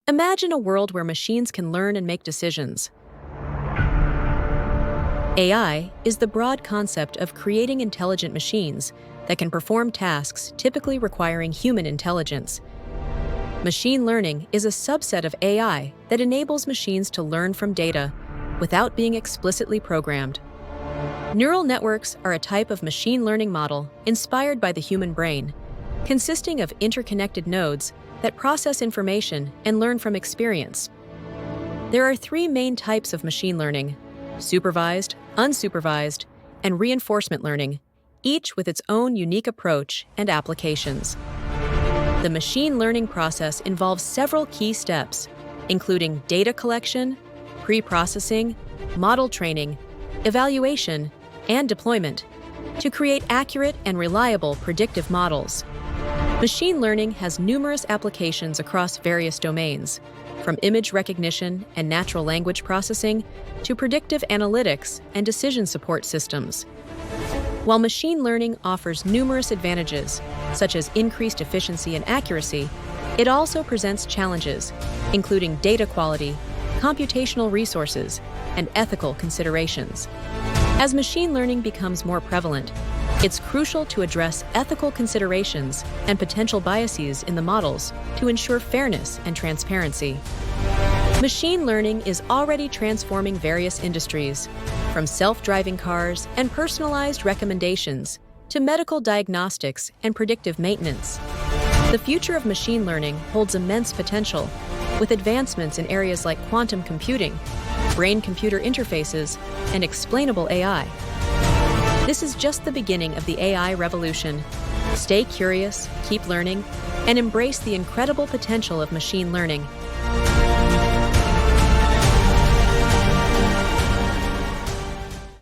Imagine a world where machines can learn and make decisions. AI is the broad concept of creating intelligent machines that can perform tasks typically requiring human intelligence. Machine learning is a subset of AI that enables machines to learn from data without being explicitly programmed. Neural networks are a type of machine learning model inspired by the human brain, consisting of interconnected nodes that process information and learn from experience. There are three main types of machine learning: supervised, unsupervised, and reinforcement learning, each with its own unique approach and applications. The machine learning process involves several key steps, including data collection, pre-processing, model training, evaluation, and deployment, to create accurate and reliable predictive models. Machine learning has numerous applications across various domains, from image recognition and natural language processing to predictive analytics and decision support systems. While machine learning offers numerous advantages, such as increased efficiency and accuracy, it also presents challenges, including data quality, computational resources, and ethical considerations. As machine learning becomes more prevalent, it's crucial to address ethical considerations and potential biases in the models to ensure fairness and transparency. Machine learning is already transforming various industries, from self-driving cars and personalized recommendations to medical diagnostics and predictive maintenance. The future of machine learning holds immense potential, with advancements in areas like quantum computing, brain-computer interfaces, and explainable AI. This is just the beginning of the AI revolution. Stay curious, keep learning, and embrace the incredible potential of machine learning.